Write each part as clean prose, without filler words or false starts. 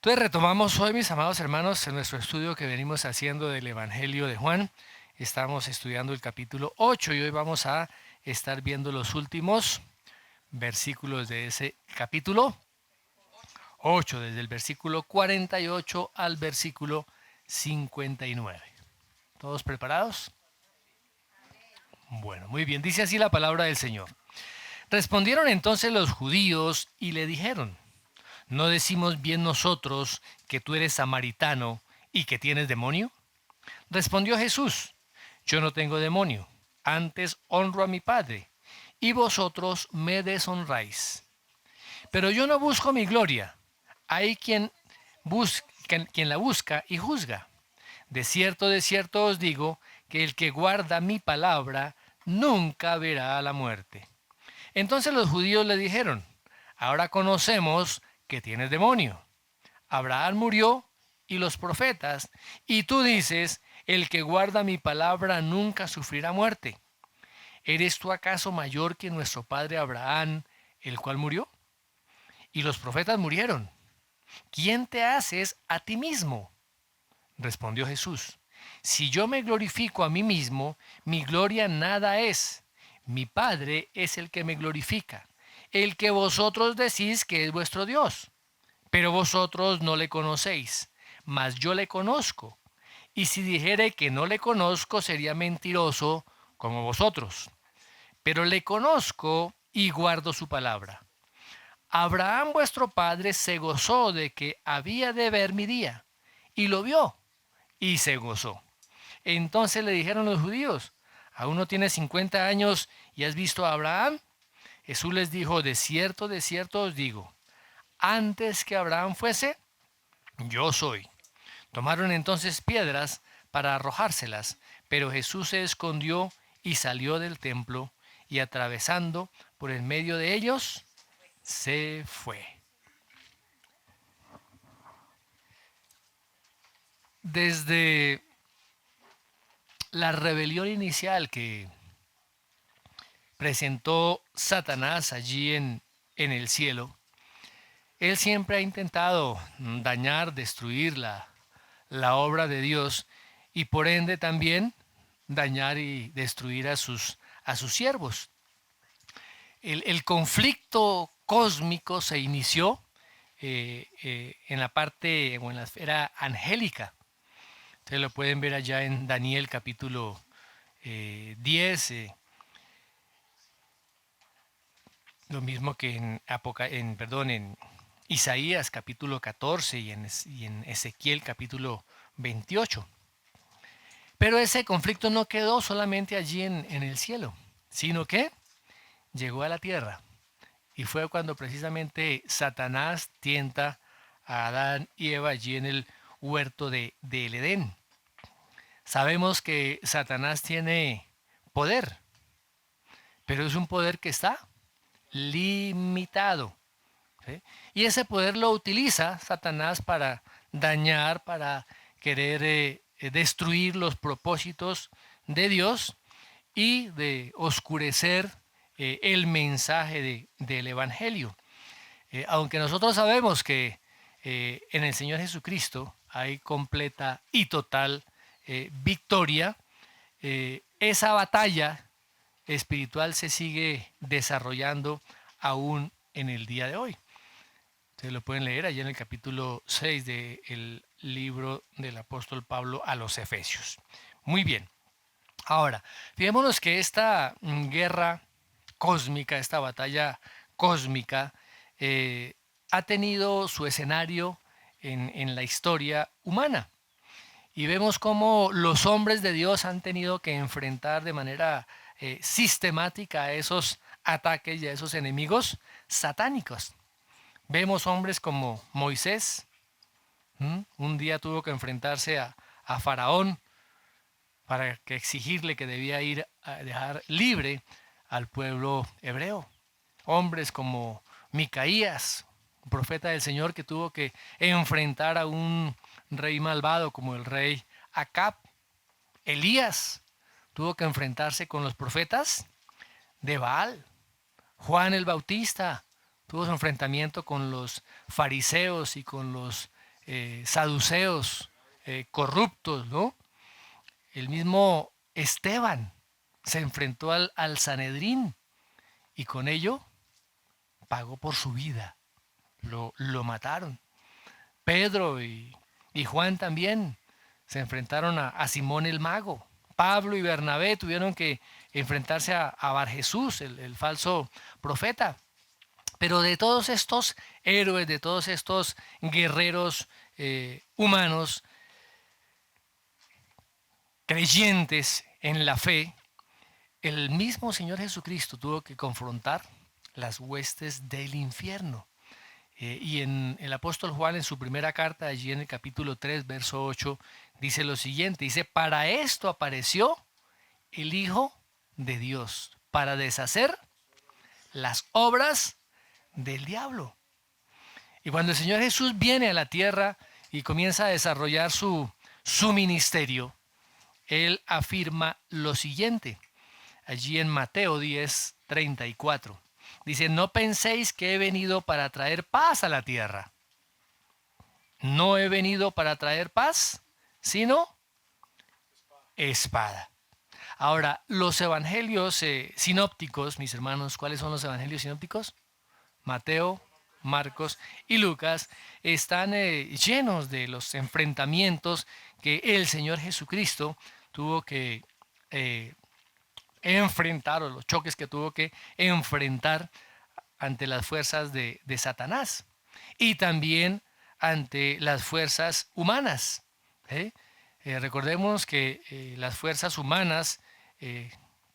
Entonces retomamos hoy, mis amados hermanos, en nuestro estudio que venimos haciendo del Evangelio de Juan. Estamos estudiando el capítulo 8 y hoy vamos a estar viendo los últimos versículos de ese capítulo 8, desde el versículo 48 al versículo 59. ¿Todos preparados? Bueno, muy bien, dice así la palabra del Señor. Respondieron entonces los judíos y le dijeron: ¿no decimos bien nosotros que tú eres samaritano y que tienes demonio? Respondió Jesús: yo no tengo demonio, antes honro a mi Padre, y vosotros me deshonráis. Pero yo no busco mi gloria. Hay quien la busca y juzga. De cierto os digo, que el que guarda mi palabra nunca verá la muerte. Entonces los judíos le dijeron: ahora conocemos que tienes demonio. Abraham murió y los profetas, y tú dices: el que guarda mi palabra nunca sufrirá muerte. ¿Eres tú acaso mayor que nuestro padre Abraham, el cual murió? Y los profetas murieron. ¿Quién te haces a ti mismo? Respondió Jesús: si yo me glorifico a mí mismo, mi gloria nada es. Mi Padre es el que me glorifica, el que vosotros decís que es vuestro Dios. Pero vosotros no le conocéis, mas yo le conozco. Y si dijere que no le conozco, sería mentiroso como vosotros. Pero le conozco y guardo su palabra. Abraham vuestro padre se gozó de que había de ver mi día, y lo vio, y se gozó. Entonces le dijeron los judíos: ¿aún no tienes 50 años y has visto a Abraham? Jesús les dijo: de cierto os digo, antes que Abraham fuese, yo soy. Tomaron entonces piedras para arrojárselas, pero Jesús se escondió y salió del templo, y atravesando por el medio de ellos, se fue. Desde la rebelión inicial que presentó Satanás allí en el cielo, él siempre ha intentado dañar, destruir la obra de Dios, y por ende también dañar y destruir a sus siervos. El conflicto cósmico se inició en la parte o en la esfera angélica. Ustedes lo pueden ver allá en Daniel capítulo 10, lo mismo que en Isaías capítulo 14 y en Ezequiel capítulo 28. Pero ese conflicto no quedó solamente allí en el cielo, sino que llegó a la tierra. Y fue cuando precisamente Satanás tienta a Adán y Eva allí en el huerto del Edén. Sabemos que Satanás tiene poder, pero es un poder que está limitado, ¿sí? Y ese poder lo utiliza Satanás para dañar, para querer destruir los propósitos de Dios y de oscurecer el mensaje del Evangelio. Aunque nosotros sabemos que en el Señor Jesucristo hay completa y total victoria, esa batalla espiritual se sigue desarrollando aún en el día de hoy. Ustedes lo pueden leer allá en el capítulo 6 del libro del apóstol Pablo a los Efesios. Muy bien. Ahora, fijémonos que esta guerra cósmica, esta batalla cósmica, ha tenido su escenario en la historia humana. Y vemos cómo los hombres de Dios han tenido que enfrentar de manera sistemática a esos ataques y a esos enemigos satánicos. Vemos hombres como Moisés, un día tuvo que enfrentarse a Faraón para que exigirle que debía ir a dejar libre al pueblo hebreo. Hombres como Micaías, profeta del Señor, que tuvo que enfrentar a un rey malvado como el rey Acab. Elías tuvo que enfrentarse con los profetas de Baal. Juan el Bautista tuvo su enfrentamiento con los fariseos y con los saduceos corruptos, ¿no? El mismo Esteban se enfrentó al Sanedrín y con ello pagó por su vida. Lo mataron. Pedro y Juan también se enfrentaron a Simón el mago. Pablo y Bernabé tuvieron que enfrentarse a Bar Jesús, el falso profeta. Pero de todos estos héroes, de todos estos guerreros humanos, creyentes en la fe, el mismo Señor Jesucristo tuvo que confrontar las huestes del infierno. Y en el apóstol Juan, en su primera carta, allí en el capítulo 3, verso 8, dice lo siguiente, dice, para esto apareció el Hijo de Dios, para deshacer las obras del diablo. Y cuando el Señor Jesús viene a la tierra y comienza a desarrollar su ministerio, Él afirma lo siguiente, allí en Mateo 10, 34. Dice, no penséis que he venido para traer paz a la tierra. No he venido para traer paz, sino espada. Ahora, los evangelios sinópticos, mis hermanos, ¿cuáles son los evangelios sinópticos? Mateo, Marcos y Lucas están llenos de los enfrentamientos que el Señor Jesucristo tuvo que enfrentar, o los choques que tuvo que enfrentar ante las fuerzas de Satanás y también ante las fuerzas humanas. Recordemos que las fuerzas humanas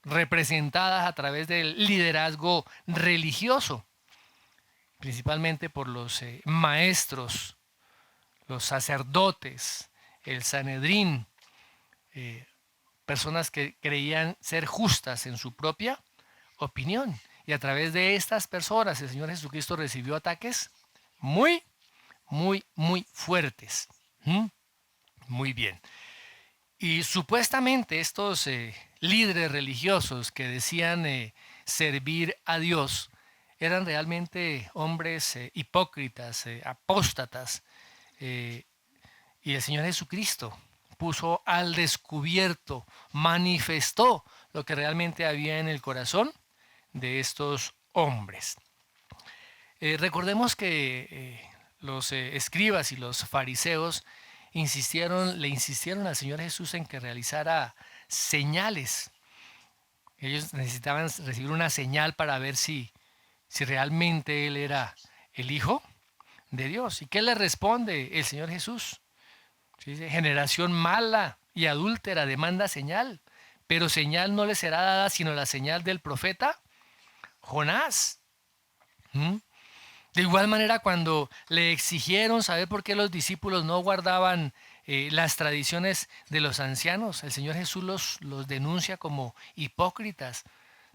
representadas a través del liderazgo religioso, principalmente por los maestros, los sacerdotes, el Sanedrín, personas que creían ser justas en su propia opinión. Y a través de estas personas el Señor Jesucristo recibió ataques muy, muy, muy fuertes. Muy bien. Y supuestamente estos líderes religiosos que decían servir a Dios eran realmente hombres hipócritas, apóstatas. Y el Señor Jesucristo puso al descubierto, manifestó lo que realmente había en el corazón de estos hombres. Recordemos que los escribas y los fariseos le insistieron al Señor Jesús en que realizara señales. Ellos necesitaban recibir una señal para ver si realmente Él era el Hijo de Dios. ¿Y qué le responde el Señor Jesús? Dice, generación mala y adúltera demanda señal, pero señal no le será dada sino la señal del profeta Jonás. De igual manera, cuando le exigieron saber por qué los discípulos no guardaban las tradiciones de los ancianos, el Señor Jesús los denuncia como hipócritas,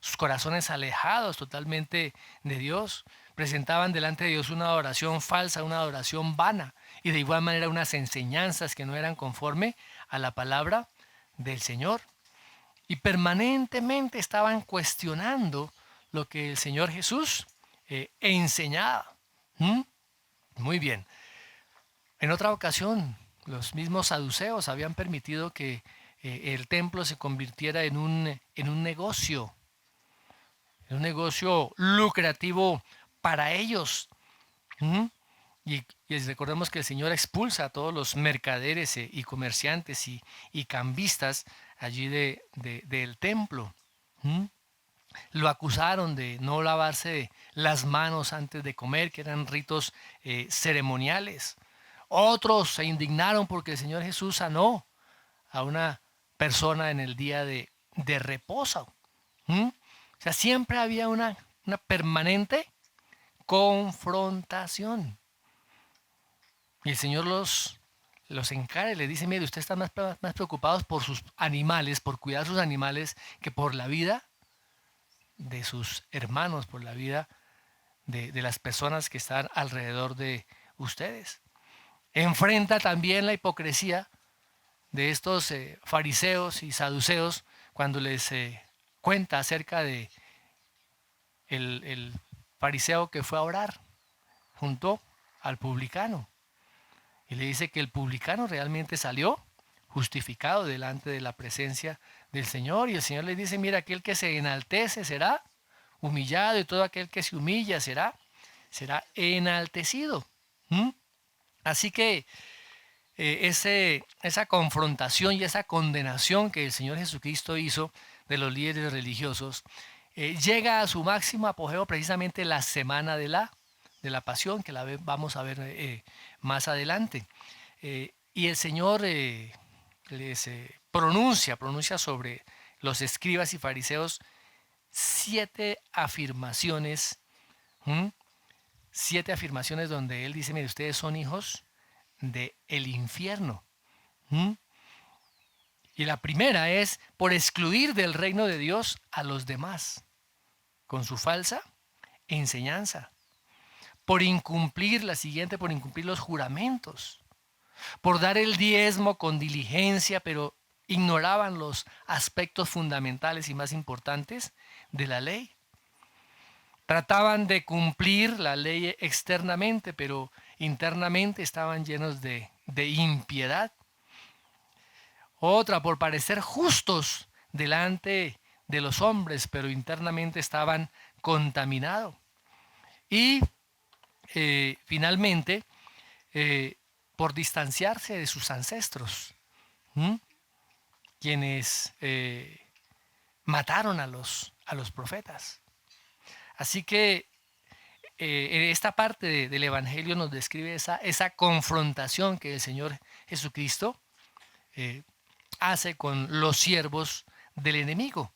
sus corazones alejados totalmente de Dios. Presentaban delante de Dios una adoración falsa, una adoración vana, y de igual manera unas enseñanzas que no eran conforme a la palabra del Señor. Y permanentemente estaban cuestionando lo que el Señor Jesús enseñaba. Muy bien. En otra ocasión, los mismos saduceos habían permitido que el templo se convirtiera en un negocio lucrativo para ellos. Y recordemos que el Señor expulsa a todos los mercaderes y comerciantes y cambistas allí del templo. Lo acusaron de no lavarse las manos antes de comer, que eran ritos ceremoniales. Otros se indignaron porque el Señor Jesús sanó a una persona en el día de reposo. O sea, siempre había una permanente confrontación. Y el Señor los encara y le dice, mire, ustedes están más preocupados por sus animales, por cuidar sus animales, que por la vida de sus hermanos, por la vida de las personas que están alrededor de ustedes. Enfrenta también la hipocresía de estos fariseos y saduceos cuando les cuenta acerca de el fariseo que fue a orar junto al publicano. Y le dice que el publicano realmente salió justificado delante de la presencia del Señor. Y el Señor le dice, mira, aquel que se enaltece será humillado y todo aquel que se humilla será enaltecido. ¿Mm? Así que esa confrontación y esa condenación que el Señor Jesucristo hizo de los líderes religiosos llega a su máximo apogeo precisamente la semana de la pasión, que vamos a ver más adelante. Y el Señor les pronuncia sobre los escribas y fariseos 7 afirmaciones, ¿m? 7 afirmaciones donde Él dice, mire, ustedes son hijos del infierno. ¿M? Y la primera es por excluir del reino de Dios a los demás, con su falsa enseñanza. Por incumplir, la siguiente, por incumplir los juramentos. Por dar el diezmo con diligencia, pero ignoraban los aspectos fundamentales y más importantes de la ley. Trataban de cumplir la ley externamente, pero internamente estaban llenos de impiedad. Otra, por parecer justos delante de los hombres, pero internamente estaban contaminados. Y finalmente, por distanciarse de sus ancestros, quienes mataron a los profetas. Así que esta parte del Evangelio nos describe esa confrontación que el Señor Jesucristo hace con los siervos del enemigo,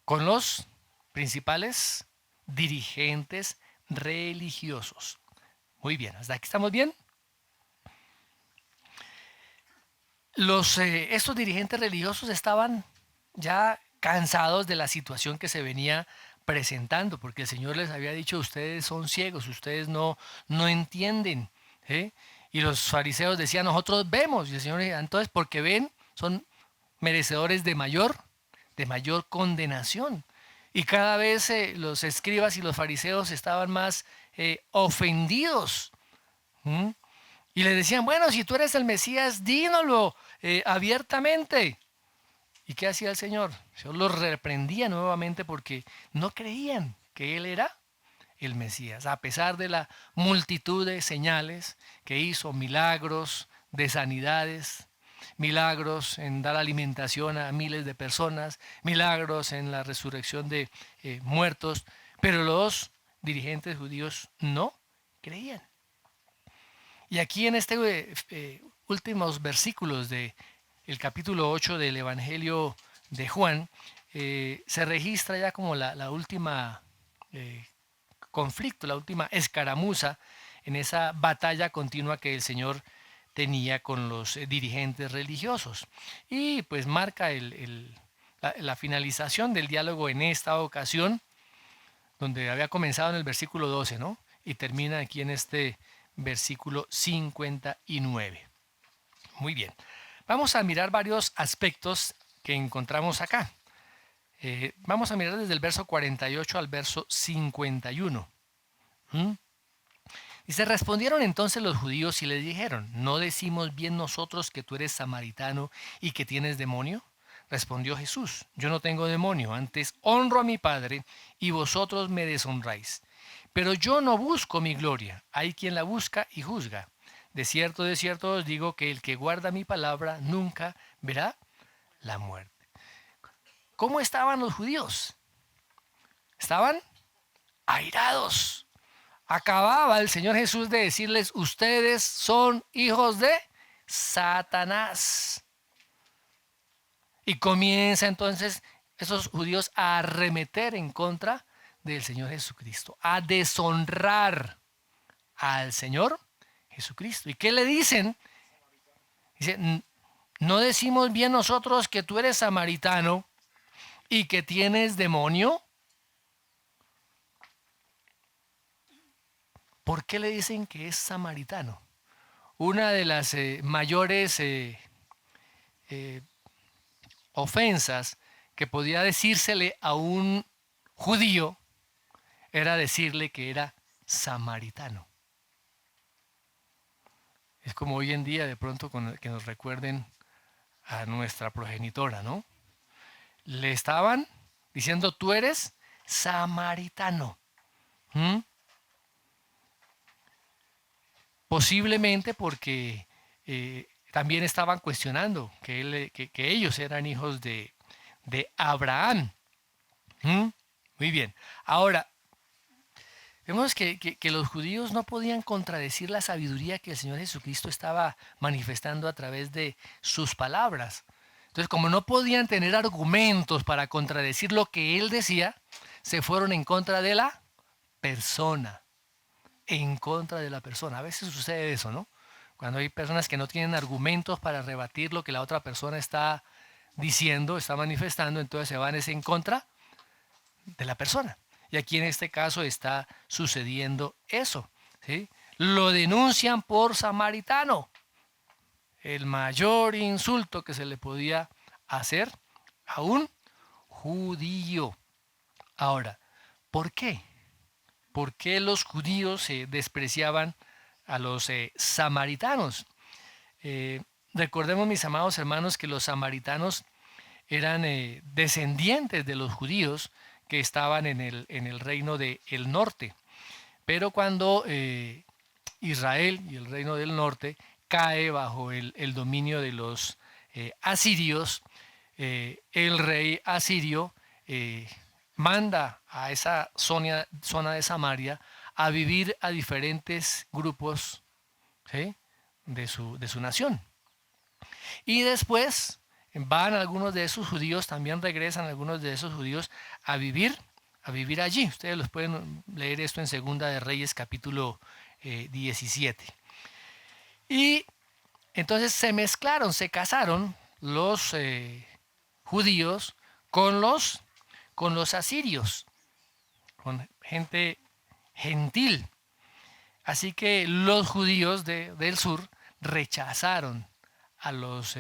con los principales dirigentes religiosos. Muy bien, ¿hasta aquí estamos bien? Estos dirigentes religiosos estaban ya cansados de la situación que se venía presentando, porque el Señor les había dicho, ustedes son ciegos, ustedes no entienden. ¿Sí? Y los fariseos decían, nosotros vemos. Y el Señor decía, entonces, porque ven, son merecedores de mayor condenación. Y cada vez los escribas y los fariseos estaban más ofendidos. ¿Mm? Y le decían, bueno, si tú eres el Mesías, dínoslo abiertamente. ¿Y qué hacía el Señor? El Señor los reprendía nuevamente porque no creían que Él era el Mesías, a pesar de la multitud de señales que hizo, milagros de sanidades, milagros en dar alimentación a miles de personas, milagros en la resurrección de muertos, pero los dirigentes judíos no creían. Y aquí en estos últimos versículos del capítulo 8 del Evangelio de Juan, se registra ya como la última conflicto, la última escaramuza en esa batalla continua que el Señor tenía con los dirigentes religiosos. Y pues marca la finalización del diálogo en esta ocasión, donde había comenzado en el versículo 12, ¿no? Y termina aquí en este versículo 59. Muy bien. Vamos a mirar varios aspectos que encontramos acá. Vamos a mirar desde el verso 48 al verso 51. Dice, respondieron entonces los judíos y le dijeron, ¿no decimos bien nosotros que tú eres samaritano y que tienes demonio? Respondió Jesús, yo no tengo demonio, antes honro a mi Padre y vosotros me deshonráis. Pero yo no busco mi gloria, hay quien la busca y juzga. De cierto os digo que el que guarda mi palabra nunca verá la muerte. ¿Cómo estaban los judíos? Estaban airados. Acababa el Señor Jesús de decirles, ustedes son hijos de Satanás. Y comienza entonces esos judíos a arremeter en contra del Señor Jesucristo, a deshonrar al Señor Jesucristo. ¿Y qué le dicen? Dicen, ¿no decimos bien nosotros que tú eres samaritano y que tienes demonio? ¿Por qué le dicen que es samaritano? Una de las mayores ofensas que podía decírsele a un judío era decirle que era samaritano. Es como hoy en día de pronto que nos recuerden a nuestra progenitora, ¿no? Le estaban diciendo, tú eres samaritano. ¿Mm? Posiblemente porque también estaban cuestionando que ellos eran hijos de Abraham. ¿Mm? Muy bien. Ahora, vemos que los judíos no podían contradecir la sabiduría que el Señor Jesucristo estaba manifestando a través de sus palabras. Entonces, como no podían tener argumentos para contradecir lo que Él decía, se fueron en contra de la persona. En contra de la persona. A veces sucede eso, ¿no? Cuando hay personas que no tienen argumentos para rebatir lo que la otra persona está diciendo, está manifestando, entonces se van en contra de la persona. Y aquí en este caso está sucediendo eso. ¿Sí? Lo denuncian por samaritano. El mayor insulto que se le podía hacer a un judío. Ahora, ¿por qué? ¿Por qué los judíos despreciaban a los samaritanos? Recordemos, mis amados hermanos, que los samaritanos eran descendientes de los judíos que estaban en el reino del norte. Pero cuando Israel y el reino del norte cae bajo el dominio de los asirios, el rey asirio manda a esa zona de Samaria a vivir a diferentes grupos, ¿sí?, de su nación. Y después van algunos de esos judíos, también regresan algunos de esos judíos a vivir allí. Ustedes los pueden leer esto en Segunda de Reyes capítulo 17. Y entonces se mezclaron, se casaron los judíos con con los asirios, con gente gentil. Así que los judíos del sur rechazaron a los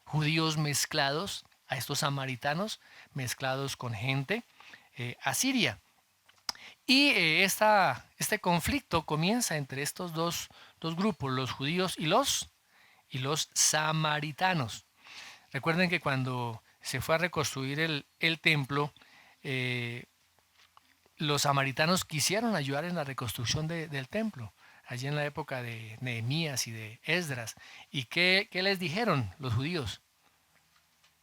judíos mezclados, a estos samaritanos mezclados con gente asiria. Y este conflicto comienza entre estos dos grupos, los judíos y los samaritanos. Recuerden que cuando se fue a reconstruir el templo, eh, los samaritanos quisieron ayudar en la reconstrucción del templo, allí en la época de Nehemías y de Esdras. ¿Y qué les dijeron los judíos?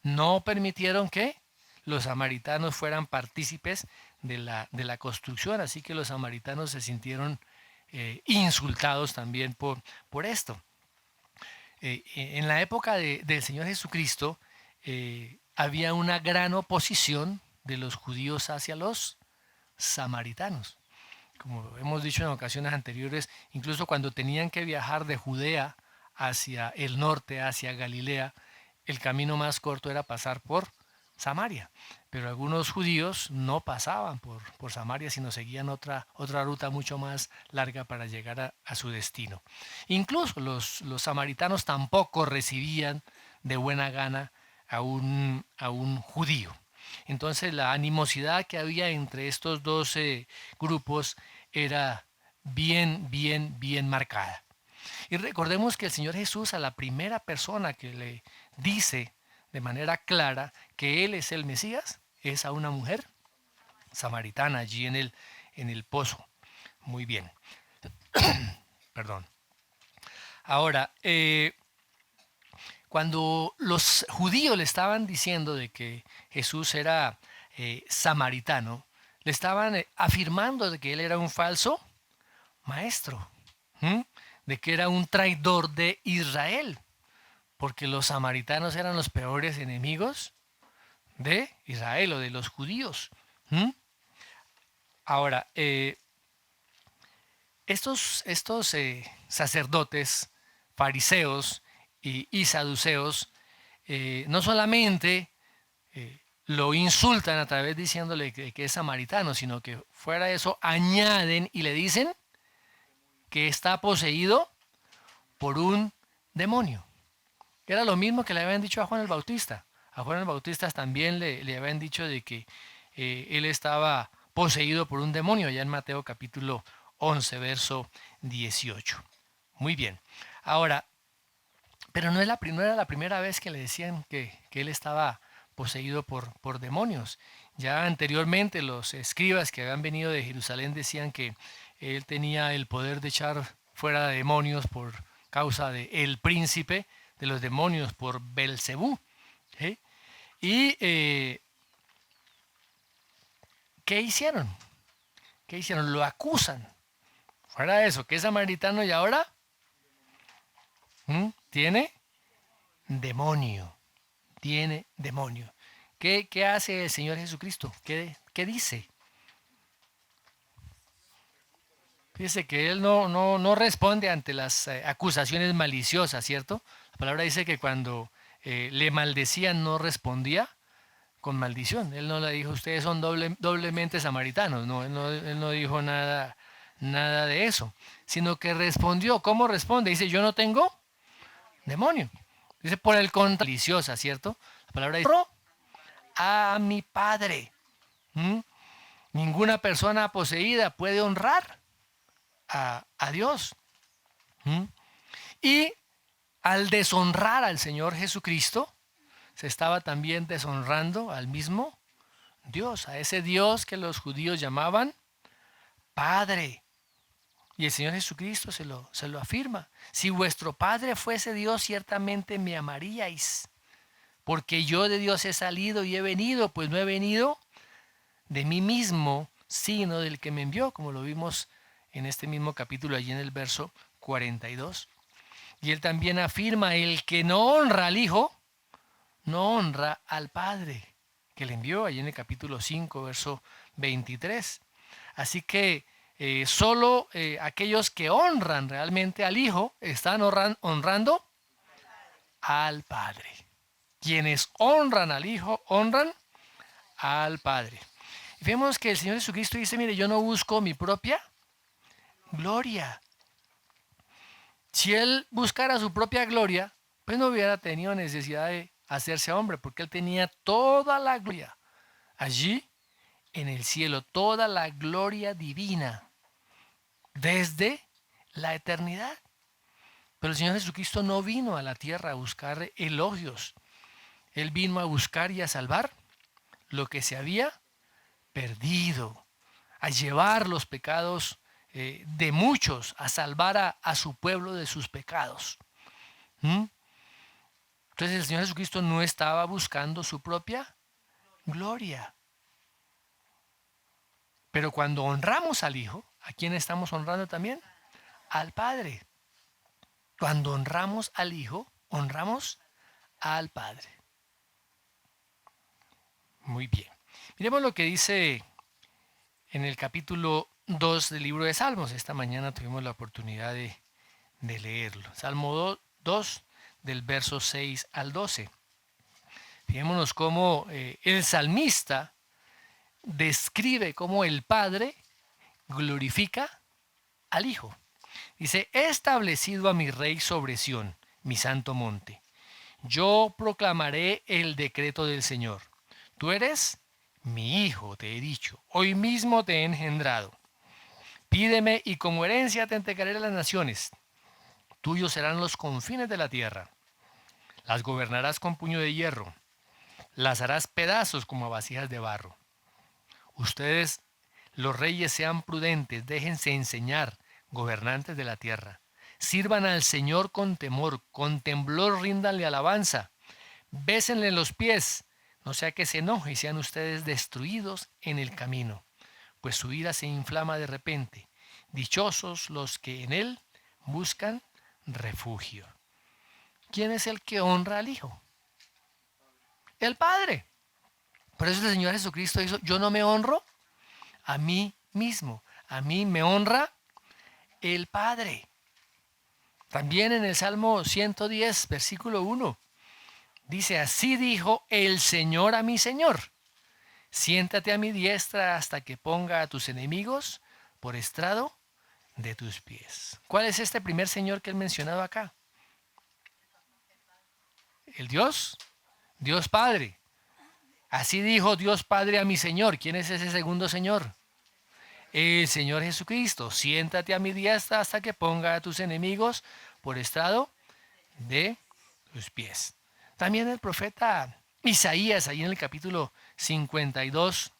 No permitieron que los samaritanos fueran partícipes de la construcción, así que los samaritanos se sintieron insultados también por esto. En la época del Señor Jesucristo había una gran oposición de los judíos hacia los samaritanos. Como hemos dicho en ocasiones anteriores, incluso cuando tenían que viajar de Judea hacia el norte, hacia Galilea, el camino más corto era pasar por Samaria. Pero algunos judíos no pasaban por Samaria, sino seguían otra ruta mucho más larga para llegar a su destino. Incluso los samaritanos tampoco recibían de buena gana a un judío. Entonces la animosidad que había entre estos dos grupos era bien marcada. Y recordemos que el Señor Jesús, a la primera persona que le dice de manera clara que Él es el Mesías, es a una mujer samaritana allí en el pozo. Muy bien. Perdón. Ahora, cuando los judíos le estaban diciendo de que Jesús era samaritano, le estaban afirmando de que él era un falso maestro, ¿m? De que era un traidor de Israel, porque los samaritanos eran los peores enemigos de Israel o de los judíos. ¿M? Ahora, estos sacerdotes, fariseos y saduceos, no solamente lo insultan a través diciéndole que es samaritano, sino que fuera de eso añaden y le dicen que está poseído por un demonio. Era lo mismo que le habían dicho a Juan el Bautista. A Juan el Bautista también le habían dicho de que él estaba poseído por un demonio, allá en Mateo capítulo 11, verso 18. Muy bien. Ahora, pero no, no era la primera vez que le decían que él estaba poseído por demonios. Ya anteriormente los escribas que habían venido de Jerusalén decían que él tenía el poder de echar fuera demonios por causa de el príncipe de los demonios, por Belcebú. ¿Sí? Y ¿qué hicieron? ¿Qué hicieron? Lo acusan. Fuera de eso, que es samaritano y ahora tiene demonio. Tiene demonio. ¿Qué hace el Señor Jesucristo? ¿Qué dice? Fíjese que él no responde ante las acusaciones maliciosas, ¿cierto? La palabra dice que cuando le maldecían no respondía con maldición. Él no le dijo, ustedes son doblemente samaritanos. No, él no dijo nada de eso. Sino que respondió. ¿Cómo responde? Dice, yo no tengo demonio. Dice, por el contrario, maliciosa, ¿cierto? La palabra dice, a mi Padre. ¿Mm? Ninguna persona poseída puede honrar a Dios. ¿Mm? Y al deshonrar al Señor Jesucristo, se estaba también deshonrando al mismo Dios, a ese Dios que los judíos llamaban Padre. Y el Señor Jesucristo se lo afirma. Si vuestro Padre fuese Dios, ciertamente me amaríais, porque yo de Dios he salido y he venido, pues no he venido de mí mismo, sino del que me envió, como lo vimos en este mismo capítulo, allí en el verso 42. Y él también afirma, el que no honra al Hijo, no honra al Padre, que le envió, allí en el capítulo 5, verso 23. Así que solo aquellos que honran realmente al Hijo están honrando al Padre. Quienes honran al Hijo, honran al Padre. Y vemos que el Señor Jesucristo dice, mire, yo no busco mi propia gloria. Si Él buscara su propia gloria, pues no hubiera tenido necesidad de hacerse hombre, porque Él tenía toda la gloria allí en el cielo, toda la gloria divina desde la eternidad. Pero el Señor Jesucristo no vino a la tierra a buscar elogios. Él vino a buscar y a salvar lo que se había perdido, a llevar los pecados de muchos, a salvar a su pueblo de sus pecados. Entonces el Señor Jesucristo no estaba buscando su propia gloria. Pero cuando honramos al Hijo, ¿a quién estamos honrando también? Al Padre. Cuando honramos al Hijo, honramos al Padre. Muy bien. Miremos lo que dice en el capítulo 2 del libro de Salmos. Esta mañana tuvimos la oportunidad de leerlo. Salmo 2 del verso 6 al 12. Fijémonos cómo el salmista describe cómo el Padre glorifica al Hijo. Dice, he establecido a mi Rey sobre Sión, mi santo monte. Yo proclamaré el decreto del Señor. Tú eres mi Hijo, te he dicho. Hoy mismo te he engendrado. Pídeme y como herencia te entregaré a las naciones. Tuyos serán los confines de la tierra. Las gobernarás con puño de hierro. Las harás pedazos como a vasijas de barro. Ustedes, los reyes, sean prudentes, déjense enseñar, gobernantes de la tierra. Sirvan al Señor con temor, con temblor ríndanle alabanza. Bésenle los pies, no sea que se enoje y sean ustedes destruidos en el camino, pues su ira se inflama de repente. Dichosos los que en él buscan refugio. ¿Quién es el que honra al Hijo? El Padre. Por eso el Señor Jesucristo dijo, yo no me honro a mí mismo, a mí me honra el Padre. También en el Salmo 110, versículo 1, dice, así dijo el Señor a mi Señor, siéntate a mi diestra hasta que ponga a tus enemigos por estrado de tus pies. ¿Cuál es este primer Señor que él mencionado acá? El Dios Padre. Así dijo Dios Padre a mi Señor. ¿Quién es ese segundo Señor? el Señor Jesucristo, siéntate a mi diestra hasta que ponga a tus enemigos por estrado de tus pies. También el profeta Isaías, ahí en el capítulo 52,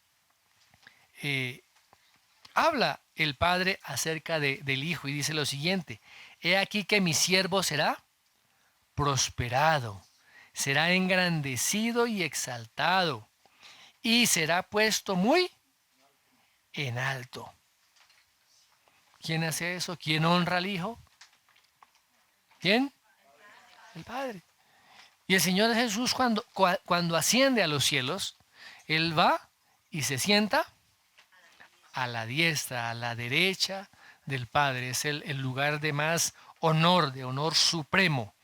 habla el Padre acerca del Hijo y dice lo siguiente: he aquí que mi siervo será prosperado, será engrandecido y exaltado, y será puesto muy en alto. ¿Quién hace eso? ¿Quién honra al Hijo? ¿Quién? El Padre. Y el Señor Jesús cuando asciende a los cielos, Él va y se sienta a la diestra, a la derecha del Padre. Es el lugar de más honor, de honor supremo,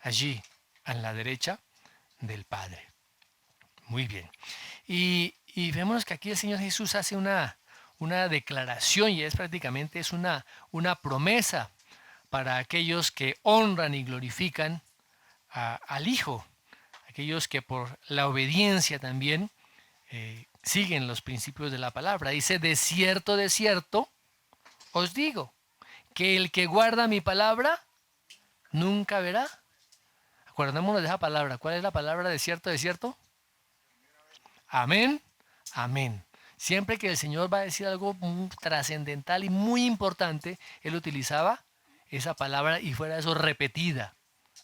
allí, a la derecha del Padre. Muy bien. Y vemos que aquí el Señor Jesús hace una declaración y prácticamente es una promesa para aquellos que honran y glorifican al Hijo, aquellos que por la obediencia también siguen los principios de la palabra. Dice: de cierto os digo, que el que guarda mi palabra nunca verá. Acordémonos de esa palabra. ¿Cuál es la palabra de cierto, de cierto? Amén, amén. Siempre que el Señor va a decir algo trascendental y muy importante, Él utilizaba esa palabra y fuera eso repetida.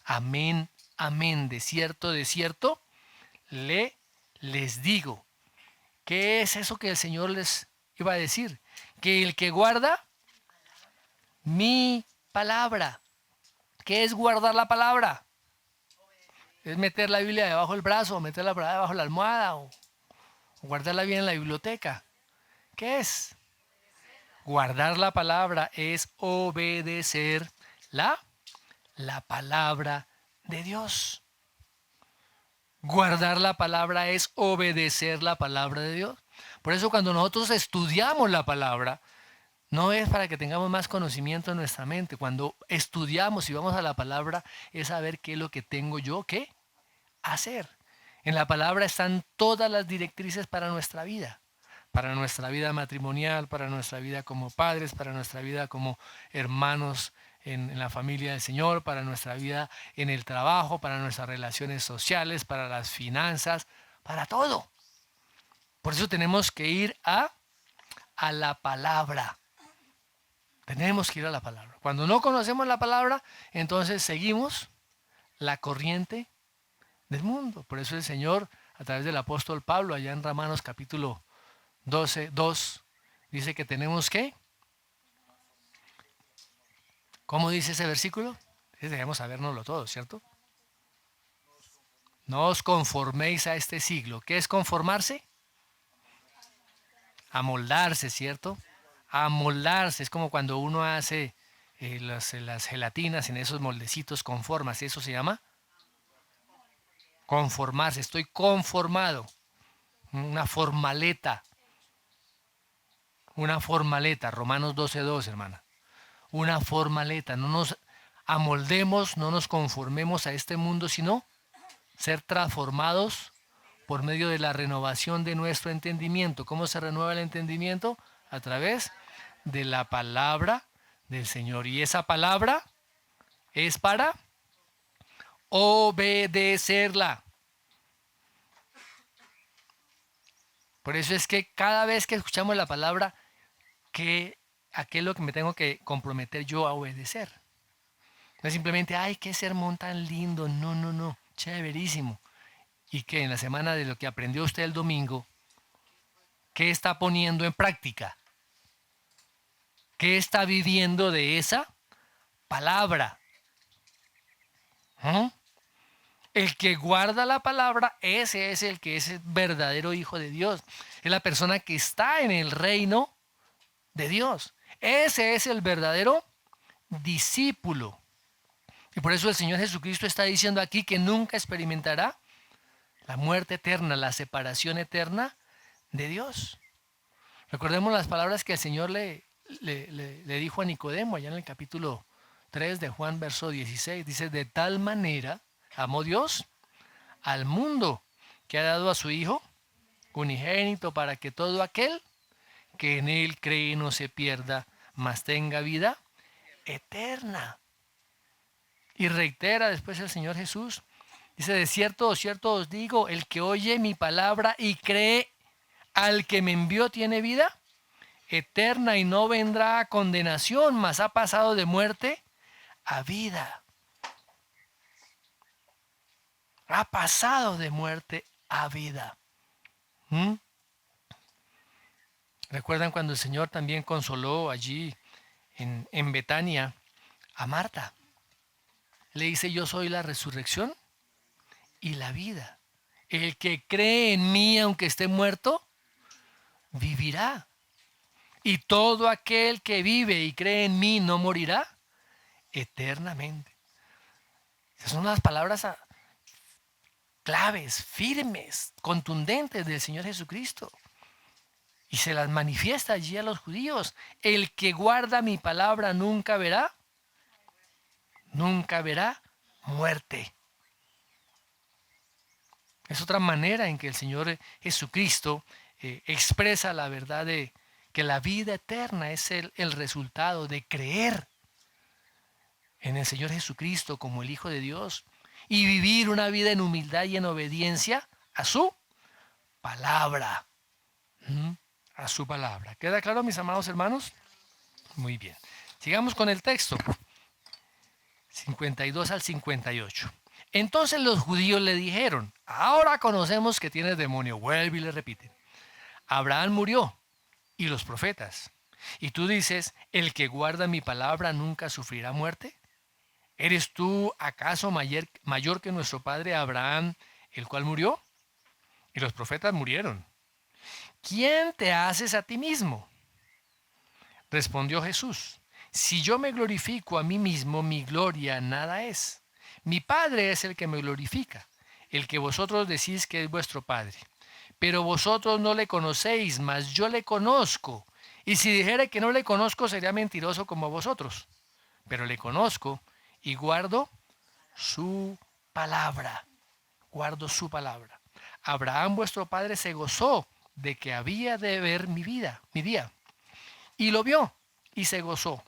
Amén, amén. De cierto, les digo. ¿Qué es eso que el Señor les iba a decir? Que el que guarda mi palabra. ¿Qué es guardar la palabra? Es meter la Biblia debajo del brazo, meter la palabra debajo de la almohada o guardarla bien en la biblioteca. ¿Qué es? Guardar la palabra es obedecer la palabra de Dios. Guardar la palabra es obedecer la palabra de Dios. Por eso cuando nosotros estudiamos la palabra, no es para que tengamos más conocimiento en nuestra mente. Cuando estudiamos y vamos a la palabra, es saber qué es lo que tengo yo que hacer. En la palabra están todas las directrices para nuestra vida matrimonial, para nuestra vida como padres, para nuestra vida como hermanos en la familia del Señor, para nuestra vida en el trabajo, para nuestras relaciones sociales, para las finanzas, para todo. Por eso tenemos que ir a la palabra. Tenemos que ir a la palabra. Cuando no conocemos la palabra, entonces seguimos la corriente del mundo. Por eso el Señor, a través del apóstol Pablo, allá en Romanos capítulo 12, 2, dice que tenemos que... ¿Cómo dice ese versículo? Debemos sabernoslo todo, ¿cierto? No os conforméis a este siglo. ¿Qué es conformarse? Amoldarse, ¿cierto? Amoldarse. Es como cuando uno hace las gelatinas en esos moldecitos con formas. Eso se llama conformarse. Estoy conformado. Una formaleta. Una formaleta. Romanos 12:2, hermana. Una formaleta. No nos amoldemos, no nos conformemos a este mundo, sino ser transformados por medio de la renovación de nuestro entendimiento. ¿Cómo se renueva el entendimiento? A través de la palabra del Señor. Y esa palabra es para obedecerla. Por eso es que cada vez que escuchamos la palabra, ¿a qué es lo que me tengo que comprometer yo a obedecer? No es simplemente, ay, qué sermón tan lindo. No, no, no. Chéverísimo. Y que en la semana de lo que aprendió usted el domingo, ¿qué está poniendo en práctica? ¿Qué está viviendo de esa palabra? ¿Mm? El que guarda la palabra, ese es el que es el verdadero hijo de Dios. Es la persona que está en el reino de Dios. Ese es el verdadero discípulo. Y por eso el Señor Jesucristo está diciendo aquí que nunca experimentará la muerte eterna, la separación eterna de Dios. Recordemos las palabras que el Señor le dijo a Nicodemo allá en el capítulo 3 de Juan, verso 16. Dice: de tal manera amó Dios al mundo, que ha dado a su Hijo unigénito, para que todo aquel que en él cree no se pierda, mas tenga vida eterna. Y reitera después el Señor Jesús, dice, de cierto os digo, el que oye mi palabra y cree al que me envió tiene vida eterna y no vendrá a condenación, mas ha pasado de muerte a vida. Ha pasado de muerte a vida. ¿Mm? ¿Recuerdan cuando el Señor también consoló allí en Betania a Marta? Le dice, yo soy la resurrección y la vida. El que cree en mí, aunque esté muerto, vivirá. Y todo aquel que vive y cree en mí no morirá eternamente. Esas son las palabras claves, firmes, contundentes del Señor Jesucristo. Y se las manifiesta allí a los judíos. El que guarda mi palabra nunca verá muerte. Es otra manera en que el Señor Jesucristo expresa la verdad de que la vida eterna es el resultado de creer en el Señor Jesucristo como el Hijo de Dios y vivir una vida en humildad y en obediencia a su palabra. A su palabra. ¿Queda claro, mis amados hermanos? Muy bien. Sigamos con el texto. 52 al 58. Entonces los judíos le dijeron, ahora conocemos que tienes demonio. Vuelve y le repite. Abraham murió y los profetas. Y tú dices, el que guarda mi palabra nunca sufrirá muerte. ¿Eres tú acaso mayor que nuestro padre Abraham, el cual murió? Y los profetas murieron. ¿Quién te haces a ti mismo? Respondió Jesús, si yo me glorifico a mí mismo, mi gloria nada es. Mi Padre es el que me glorifica, el que vosotros decís que es vuestro Padre. Pero vosotros no le conocéis, mas yo le conozco. Y si dijere que no le conozco, sería mentiroso como vosotros. Pero le conozco y guardo su palabra. Guardo su palabra. Abraham vuestro padre se gozó de que había de ver mi día. Y lo vio y se gozó.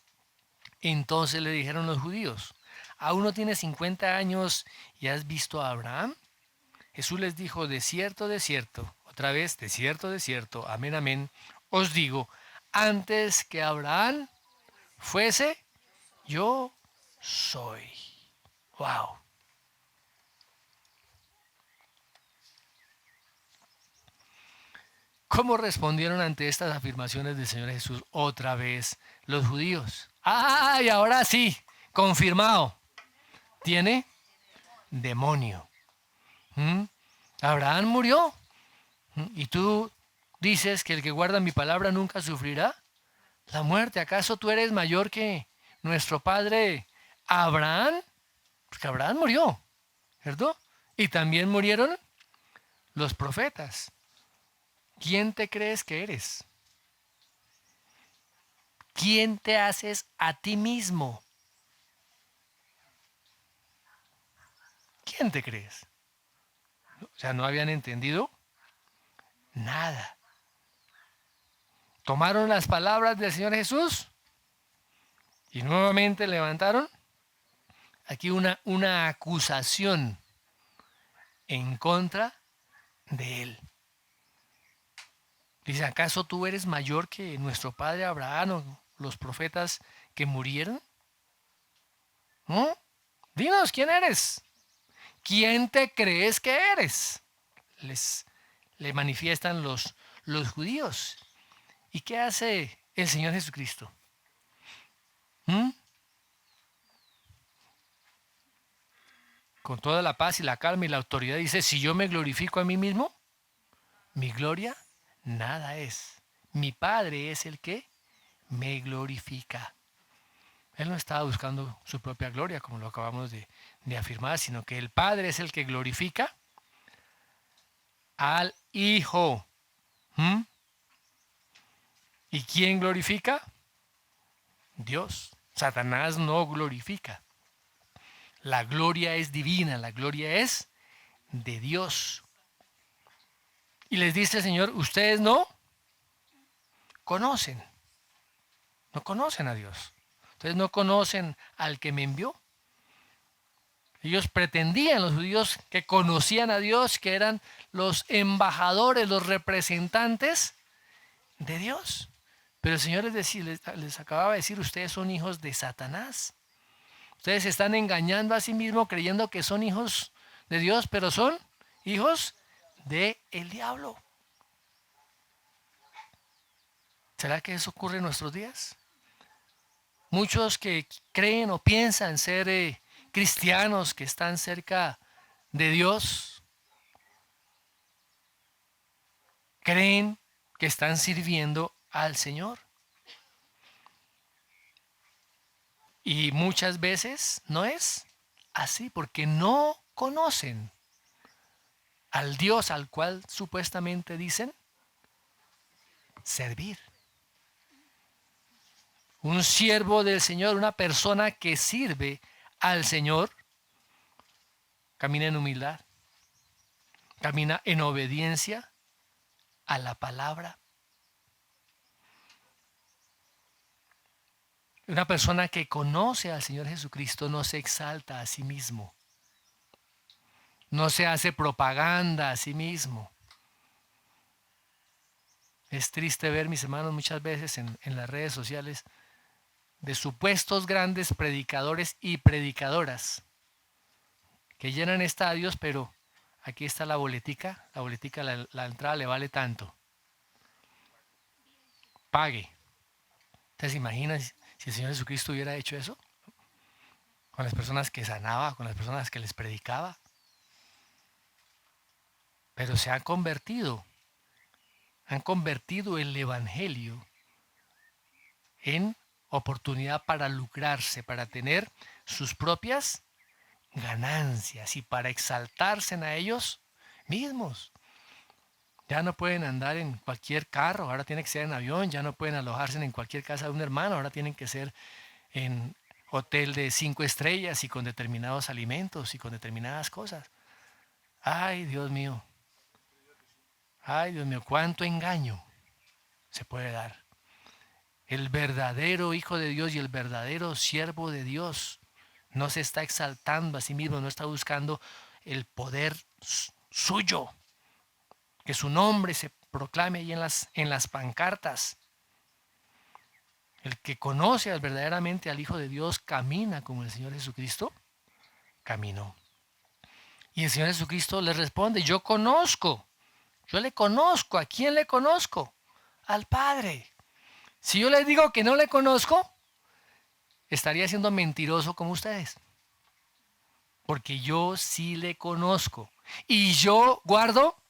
Entonces le dijeron los judíos, ¿aún no tienes 50 años y has visto a Abraham? Jesús les dijo, de cierto, otra vez, de cierto, amén, amén, os digo, antes que Abraham fuese, yo soy. Wow. ¿Cómo respondieron ante estas afirmaciones del Señor Jesús otra vez los judíos? ¡Ah! Y ahora sí, confirmado. Tiene demonio. ¿Mm? Abraham murió. ¿Y tú dices que el que guarda mi palabra nunca sufrirá la muerte? ¿Acaso tú eres mayor que nuestro padre Abraham? Porque Abraham murió, ¿cierto? Y también murieron los profetas. ¿Quién te crees que eres? ¿Quién te haces a ti mismo? ¿Quién te crees? O sea, no habían entendido nada. Tomaron las palabras del Señor Jesús y nuevamente levantaron aquí una acusación en contra de él. Dice, ¿acaso tú eres mayor que nuestro padre Abraham o los profetas que murieron? ¿No? Dinos, ¿quién eres? ¿Quién te crees que eres? Le manifiestan los judíos. ¿Y qué hace el Señor Jesucristo? ¿Mm? Con toda la paz y la calma y la autoridad dice, si yo me glorifico a mí mismo, mi gloria nada es. Mi Padre es el que me glorifica. Él no estaba buscando su propia gloria, como lo acabamos de afirmar, sino que el Padre es el que glorifica al Hijo. ¿Mm? ¿Y quién glorifica? Dios. Satanás no glorifica. La gloria es divina, la gloria es de Dios. Y les dice el Señor, ustedes no conocen. No conocen a Dios. Entonces no conocen al que me envió. Ellos pretendían, los judíos, que conocían a Dios, que eran los embajadores, los representantes de Dios. Pero el Señor les acababa de decir, ustedes son hijos de Satanás. Ustedes se están engañando a sí mismos creyendo que son hijos de Dios, pero son hijos del diablo. ¿Será que eso ocurre en nuestros días? Muchos que creen o piensan ser cristianos, que están cerca de Dios, creen que están sirviendo al Señor. Y muchas veces no es así, porque no conocen al Dios al cual supuestamente dicen servir. Un siervo del Señor, una persona que sirve al Señor, camina en humildad, camina en obediencia a la palabra. Una persona que conoce al Señor Jesucristo no se exalta a sí mismo, no se hace propaganda a sí mismo. Es triste ver, mis hermanos, muchas veces en las redes sociales, de supuestos grandes predicadores y predicadoras que llenan estadios, pero aquí está la boletica, la entrada le vale tanto. Pague. ¿Ustedes se imaginan si el Señor Jesucristo hubiera hecho eso? Con las personas que sanaba, con las personas que les predicaba. Pero se han convertido el Evangelio en oportunidad para lucrarse, para tener sus propias ganancias y para exaltarse a ellos mismos. Ya no pueden andar en cualquier carro, ahora tienen que ser en avión, ya no pueden alojarse en cualquier casa de un hermano, ahora tienen que ser en hotel de 5 estrellas y con determinados alimentos y con determinadas cosas. Ay, Dios mío, cuánto engaño se puede dar. El verdadero Hijo de Dios y el verdadero siervo de Dios no se está exaltando a sí mismo, no está buscando el poder suyo, que su nombre se proclame ahí en las pancartas. El que conoce verdaderamente al Hijo de Dios camina como el Señor Jesucristo caminó. Y el Señor Jesucristo le responde, yo le conozco. ¿A quién le conozco? Al Padre. Si yo les digo que no le conozco, estaría siendo mentiroso como ustedes. Porque yo sí le conozco. Y yo guardo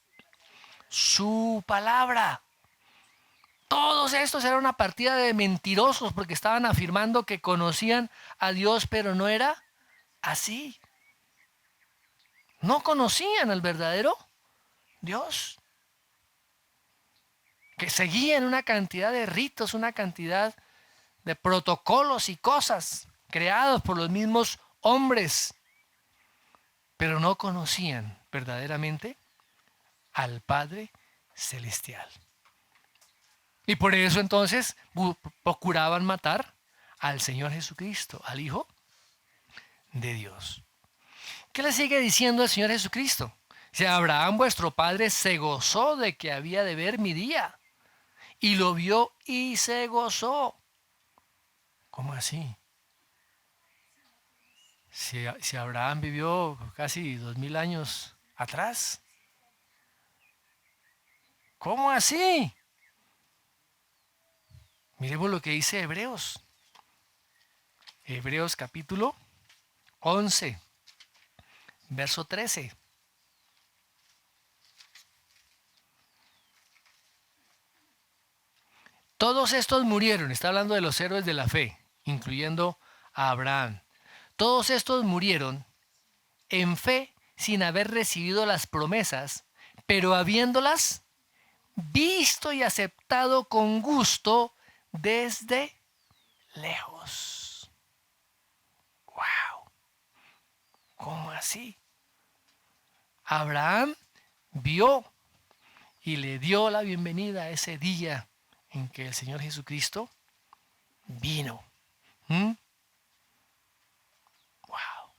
su palabra. Todos estos eran una partida de mentirosos porque estaban afirmando que conocían a Dios, pero no era así. No conocían al verdadero Dios. Que seguían una cantidad de ritos, una cantidad de protocolos y cosas creados por los mismos hombres, pero no conocían verdaderamente al Padre Celestial. Y por eso entonces procuraban matar al Señor Jesucristo, al Hijo de Dios. ¿Qué le sigue diciendo el Señor Jesucristo? Si Abraham vuestro padre se gozó de que había de ver mi día, y lo vio y se gozó. ¿Cómo así? Si Abraham vivió casi 2000 años atrás. ¿Cómo así? Miremos lo que dice Hebreos. Hebreos capítulo 11, verso 13. Todos estos murieron, está hablando de los héroes de la fe, incluyendo a Abraham. Todos estos murieron en fe sin haber recibido las promesas, pero habiéndolas visto y aceptado con gusto desde lejos. ¡Wow! ¿Cómo así? Abraham vio y le dio la bienvenida a ese día en que el Señor Jesucristo vino. ¿Mm? Wow.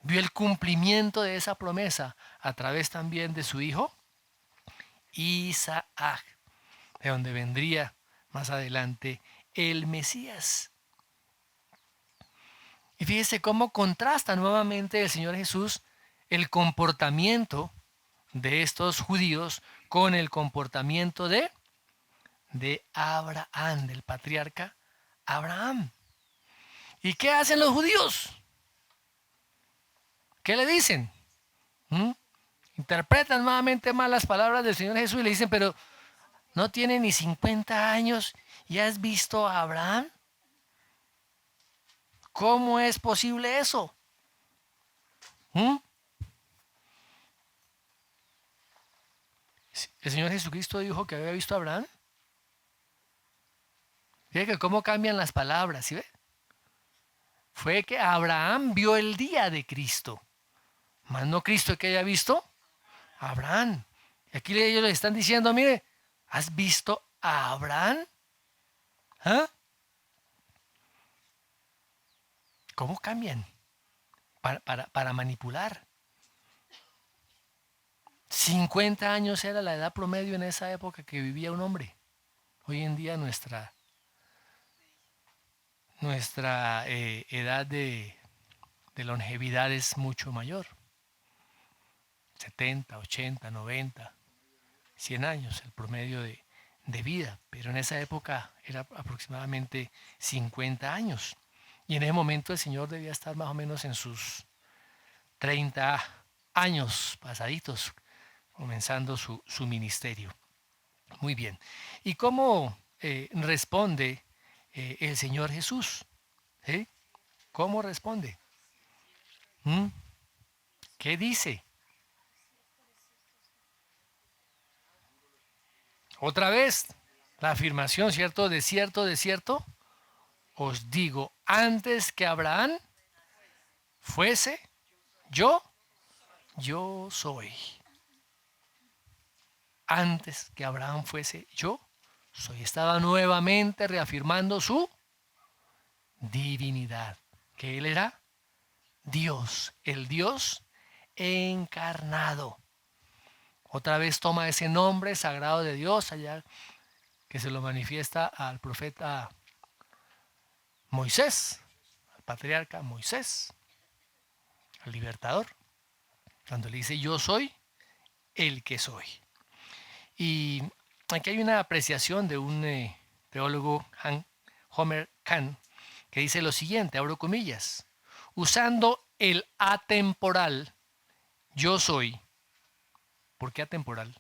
Vio el cumplimiento de esa promesa a través también de su hijo Isaac, de donde vendría más adelante el Mesías. Y fíjese cómo contrasta nuevamente el Señor Jesús el comportamiento de estos judíos con el comportamiento de Abraham, del patriarca Abraham. ¿Y qué hacen los judíos? ¿Qué le dicen? ¿Mm? Interpretan nuevamente mal las palabras del Señor Jesús y le dicen, pero no tiene ni 50 años y has visto a Abraham. ¿Cómo es posible eso? ¿Mm? El Señor Jesucristo dijo que había visto a Abraham. Fíjate que cómo cambian las palabras, ¿sí ve? Fue que Abraham vio el día de Cristo. Más no Cristo que haya visto a Abraham. Y aquí ellos le están diciendo, mire, ¿has visto a Abraham? ¿Ah? ¿Cómo cambian? Para manipular. 50 años era la edad promedio en esa época que vivía un hombre. Hoy en día nuestra edad de longevidad es mucho mayor. 70, 80, 90, 100 años el promedio de vida. Pero en esa época era aproximadamente 50 años. Y en ese momento el Señor debía estar más o menos en sus 30 años pasaditos, comenzando su ministerio. Muy bien. ¿Y cómo responde el Señor Jesús? ¿Eh? ¿Cómo responde? ¿Mm? ¿Qué dice? Otra vez, la afirmación, ¿cierto? De cierto, os digo, antes que Abraham fuese, yo soy. Antes que Abraham fuese, yo soy. Estaba nuevamente reafirmando su divinidad, que él era Dios, el Dios encarnado. Otra vez toma ese nombre sagrado de Dios allá que se lo manifiesta al profeta Moisés, al patriarca Moisés, al libertador, cuando le dice yo soy el que soy. Y aquí hay una apreciación de un teólogo, Homer Kahn, que dice lo siguiente, abro comillas, usando el atemporal yo soy. ¿Por qué atemporal?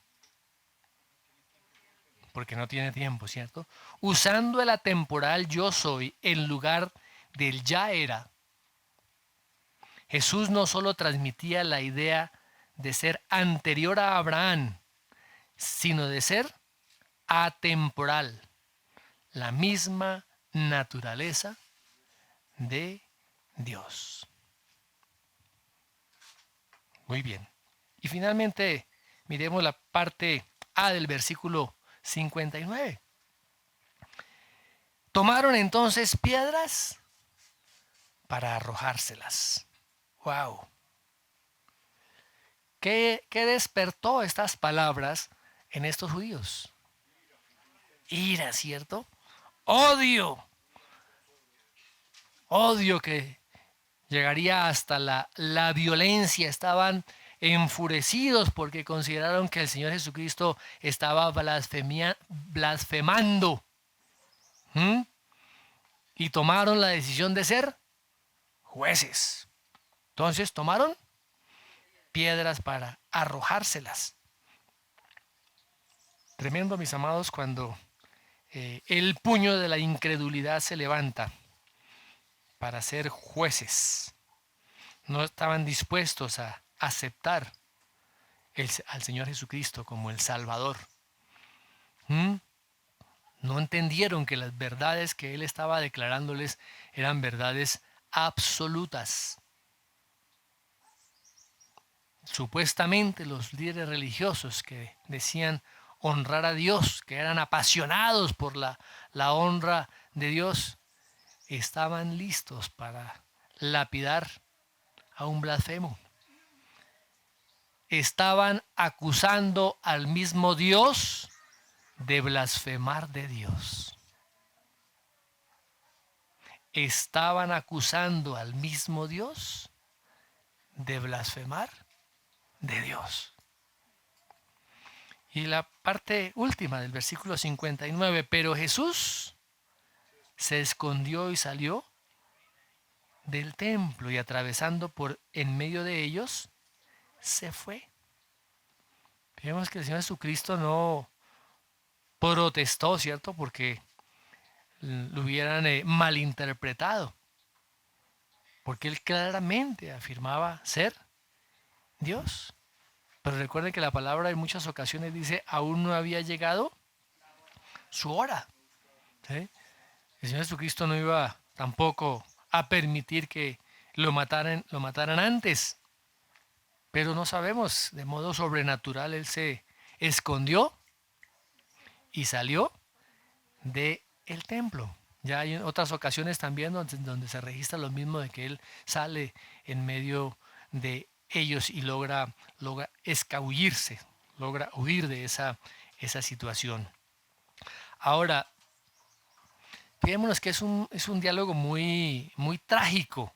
Porque no tiene tiempo, ¿cierto? Usando el atemporal yo soy en lugar del ya era, Jesús no solo transmitía la idea de ser anterior a Abraham, sino de ser atemporal, la misma naturaleza de Dios. Muy bien. Y finalmente, miremos la parte A del versículo 59. Tomaron entonces piedras para arrojárselas. ¡Wow! ¿Qué despertó estas palabras en estos judíos? Ira, ¿cierto? Odio. Odio que llegaría hasta la violencia. Estaban enfurecidos porque consideraron que el Señor Jesucristo estaba blasfemando. ¿Mm? Y tomaron la decisión de ser jueces. Entonces tomaron piedras para arrojárselas. Tremendo, mis amados, cuando el puño de la incredulidad se levanta para ser jueces. No estaban dispuestos a aceptar al Señor Jesucristo como el Salvador. ¿Mm? No entendieron que las verdades que Él estaba declarándoles eran verdades absolutas. Supuestamente los líderes religiosos que decían honrar a Dios, que eran apasionados por la honra de Dios, estaban listos para lapidar a un blasfemo. Estaban acusando al mismo Dios de blasfemar de Dios. Estaban acusando al mismo Dios de blasfemar de Dios. Y la parte última del versículo 59, pero Jesús se escondió y salió del templo y atravesando por en medio de ellos, se fue. Vemos que el Señor Jesucristo no protestó, ¿cierto? Porque lo hubieran malinterpretado. Porque Él claramente afirmaba ser Dios. Pero recuerden que la palabra en muchas ocasiones dice, aún no había llegado su hora. ¿Sí? El Señor Jesucristo no iba tampoco a permitir que lo mataran antes. Pero no sabemos, de modo sobrenatural Él se escondió y salió del templo. Ya hay otras ocasiones también donde se registra lo mismo de que Él sale en medio de ellos y logra escabullirse, logra huir de esa situación. Ahora, fijémonos que es un diálogo muy, muy trágico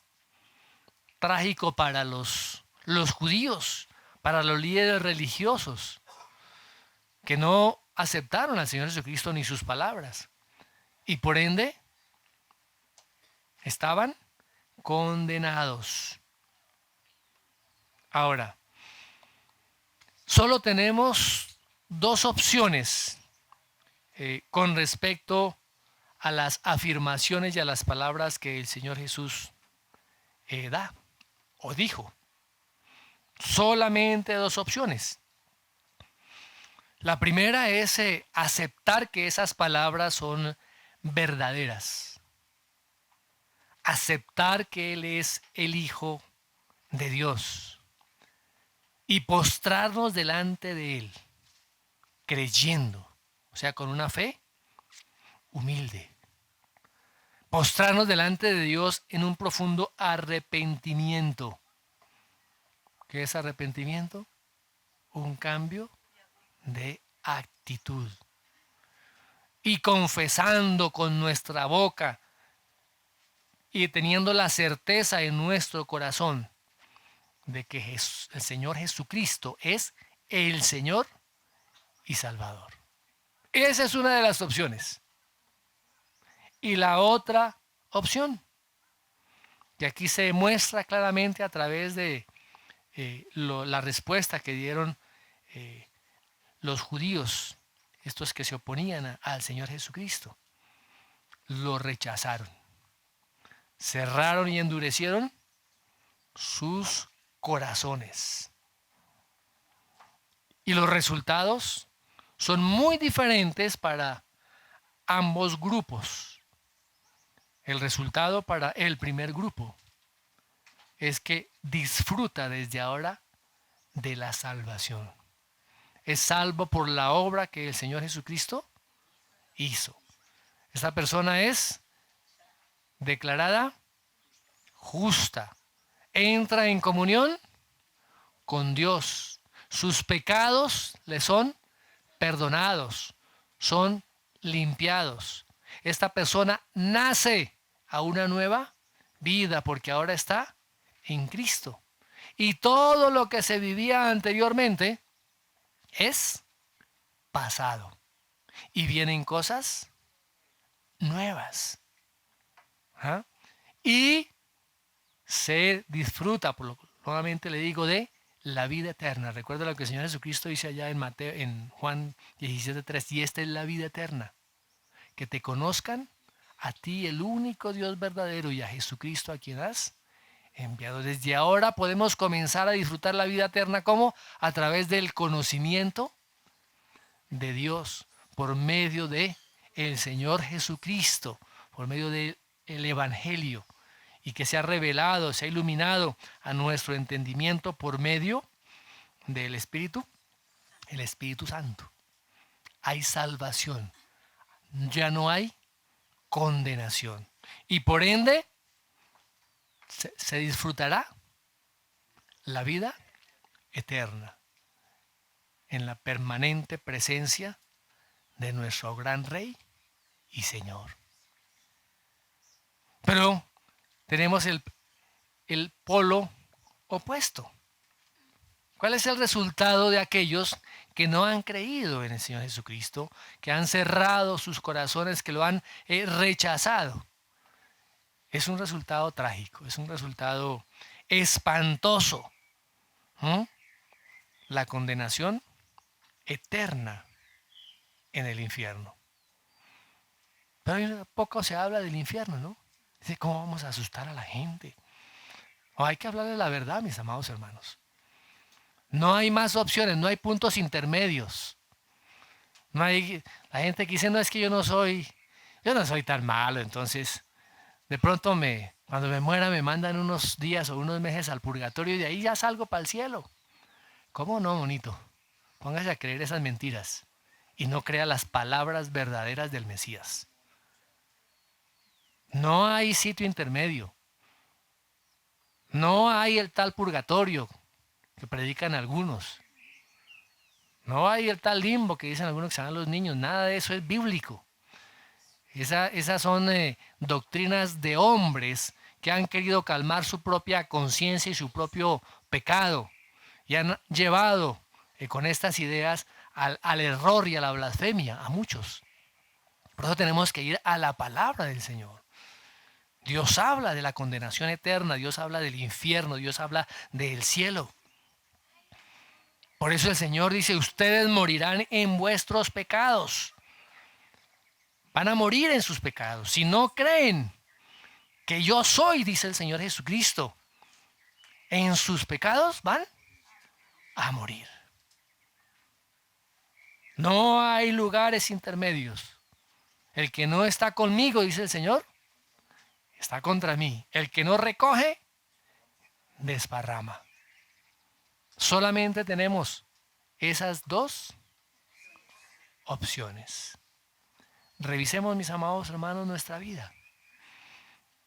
para los judíos, para los líderes religiosos, que no aceptaron al Señor Jesucristo ni sus palabras. Y por ende, estaban condenados. Ahora, solo tenemos dos opciones con respecto a las afirmaciones y a las palabras que el Señor Jesús da o dijo. Solamente dos opciones. La primera es aceptar que esas palabras son verdaderas. Aceptar que Él es el Hijo de Dios. Y postrarnos delante de Él, creyendo, o sea, con una fe humilde. Postrarnos delante de Dios en un profundo arrepentimiento. ¿Qué es arrepentimiento? Un cambio de actitud. Y confesando con nuestra boca y teniendo la certeza en nuestro corazón de que el Señor Jesucristo es el Señor y Salvador. Esa es una de las opciones. Y la otra opción, que aquí se muestra claramente a través de la respuesta que dieron los judíos, estos que se oponían al Señor Jesucristo, lo rechazaron. Cerraron y endurecieron sus corazones. Y los resultados son muy diferentes para ambos grupos. El resultado para el primer grupo es que disfruta desde ahora de la salvación. Es salvo por la obra que el Señor Jesucristo hizo. Esta persona es declarada justa. Entra en comunión con Dios. Sus pecados le son perdonados, son limpiados. Esta persona nace a una nueva vida porque ahora está en Cristo. Y todo lo que se vivía anteriormente es pasado. Y vienen cosas nuevas. ¿Ah? Y se disfruta, nuevamente le digo, de la vida eterna. Recuerda lo que el Señor Jesucristo dice allá en Juan 17:3, y esta es la vida eterna, que te conozcan a ti, el único Dios verdadero, y a Jesucristo a quien has enviado. Desde ahora podemos comenzar a disfrutar la vida eterna, ¿cómo? A través del conocimiento de Dios, por medio de el Señor Jesucristo, por medio del Evangelio, y que se ha revelado, se ha iluminado a nuestro entendimiento por medio del Espíritu, el Espíritu Santo. hay salvación. Ya no hay condenación. Y por ende, se disfrutará la vida eterna en la permanente presencia de nuestro gran Rey y Señor. Pero tenemos el polo opuesto. ¿Cuál es el resultado de aquellos que no han creído en el Señor Jesucristo, que han cerrado sus corazones, que lo han rechazado? Es un resultado trágico, es un resultado espantoso. La condenación eterna en el infierno. Pero poco se habla del infierno, ¿no? Dice, ¿cómo vamos a asustar a la gente? Hay que hablarle la verdad, mis amados hermanos. No hay más opciones, no hay puntos intermedios. No hay, la gente que dice, no, es que yo no soy tan malo, entonces de pronto cuando me muera me mandan unos días o unos meses al purgatorio y de ahí ya salgo para el cielo. ¿Cómo no, bonito? Póngase a creer esas mentiras y no crea las palabras verdaderas del Mesías. No hay sitio intermedio. No hay el tal purgatorio que predican algunos. No hay el tal limbo que dicen algunos que se van los niños. Nada de eso es bíblico. Esas son doctrinas de hombres que han querido calmar su propia conciencia y su propio pecado. Y han llevado con estas ideas al error y a la blasfemia a muchos. Por eso tenemos que ir a la palabra del Señor. Dios habla de la condenación eterna, Dios habla del infierno, Dios habla del cielo. Por eso el Señor dice, ustedes morirán en vuestros pecados. Van a morir en sus pecados. Si no creen que yo soy, dice el Señor Jesucristo, en sus pecados van a morir. No hay lugares intermedios. El que no está conmigo, dice el Señor, está contra mí. El que no recoge, desparrama. Solamente tenemos esas dos opciones. Revisemos, mis amados hermanos, nuestra vida.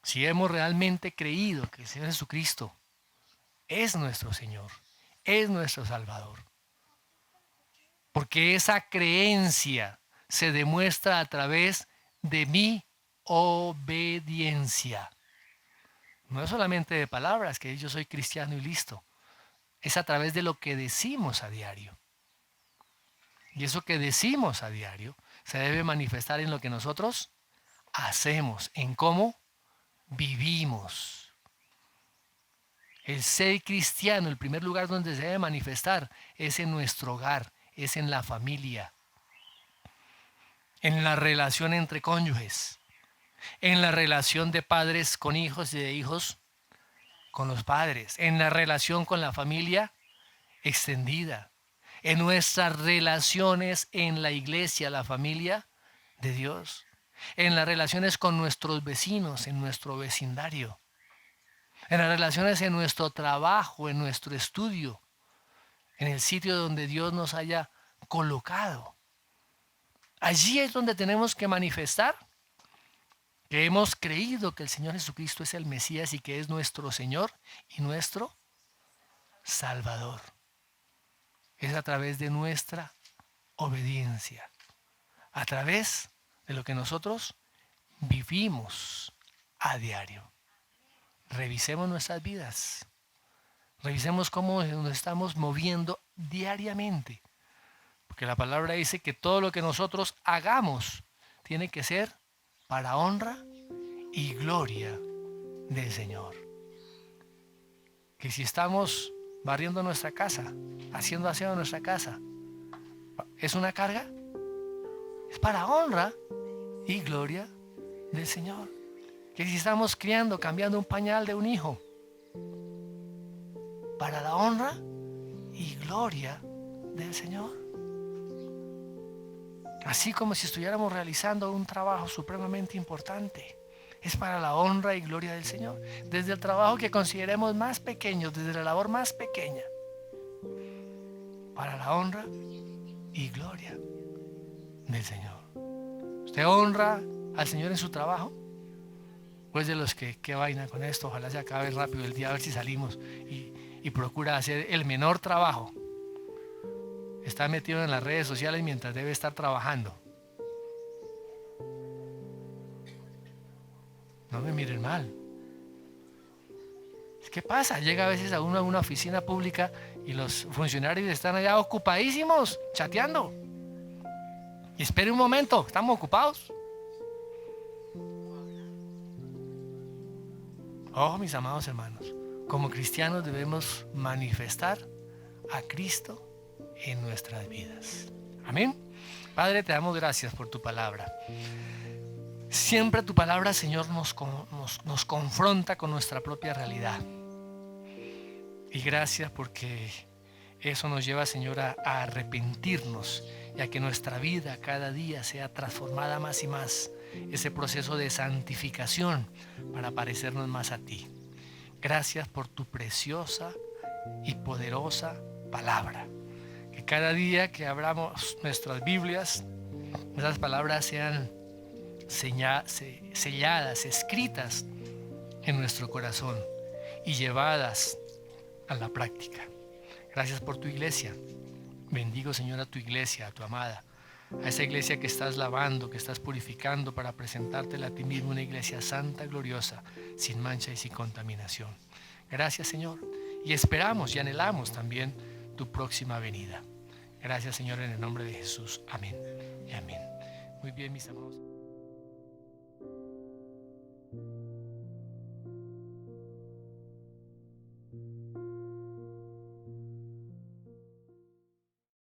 Si hemos realmente creído que el Señor Jesucristo es nuestro Señor, es nuestro Salvador. Porque esa creencia se demuestra a través de mi obediencia. No es solamente de palabras, que yo soy cristiano y listo. Es a través de lo que decimos a diario. Y eso que decimos a diario se debe manifestar en lo que nosotros hacemos, en cómo vivimos. El ser cristiano, el primer lugar donde se debe manifestar es en nuestro hogar, es en la familia, en la relación entre cónyuges, en la relación de padres con hijos y de hijos con los padres, en la relación con la familia extendida, en nuestras relaciones en la iglesia, la familia de Dios, en las relaciones con nuestros vecinos, en nuestro vecindario, en las relaciones en nuestro trabajo, en nuestro estudio, en el sitio donde Dios nos haya colocado. Allí es donde tenemos que manifestar que hemos creído que el Señor Jesucristo es el Mesías y que es nuestro Señor y nuestro Salvador. Es a través de nuestra obediencia, a través de lo que nosotros vivimos a diario. Revisemos nuestras vidas, revisemos cómo nos estamos moviendo diariamente, porque la palabra dice que todo lo que nosotros hagamos tiene que ser para honra y gloria del Señor. Que si estamos barriendo nuestra casa, haciendo aseo en nuestra casa, ¿es una carga? Es para honra y gloria del Señor. Que si estamos criando, cambiando un pañal de un hijo, para la honra y gloria del Señor. Así como si estuviéramos realizando un trabajo supremamente importante. Es para la honra y gloria del Señor. Desde el trabajo que consideremos más pequeño, desde la labor más pequeña. Para la honra y gloria del Señor. ¿Usted honra al Señor en su trabajo? Pues de los que, qué vaina con esto, ojalá se acabe rápido el día, a ver si salimos y procura hacer el menor trabajo. Está metido en las redes sociales mientras debe estar trabajando. No me miren mal. ¿Qué pasa? Llega a veces a una oficina pública y los funcionarios están allá ocupadísimos, chateando. Y espere un momento, estamos ocupados. Oh, mis amados hermanos, como cristianos debemos manifestar a Cristo en nuestras vidas. Amén. Padre, te damos gracias por tu palabra. Siempre tu palabra, Señor, nos confronta con nuestra propia realidad. Y gracias porque eso nos lleva, Señor, a arrepentirnos y a que nuestra vida cada día sea transformada más y más. Ese proceso de santificación para parecernos más a ti. Gracias por tu preciosa y poderosa palabra. Que cada día que abramos nuestras Biblias, esas palabras sean selladas, escritas en nuestro corazón y llevadas a la práctica. Gracias por tu iglesia. Bendigo, Señor, a tu iglesia, a tu amada, a esa iglesia que estás lavando, que estás purificando para presentártela a ti mismo, una iglesia santa, gloriosa, sin mancha y sin contaminación. Gracias, Señor, y esperamos y anhelamos también tu próxima venida. Gracias, Señor, en el nombre de Jesús. Amén y amén. Muy bien, mis amados.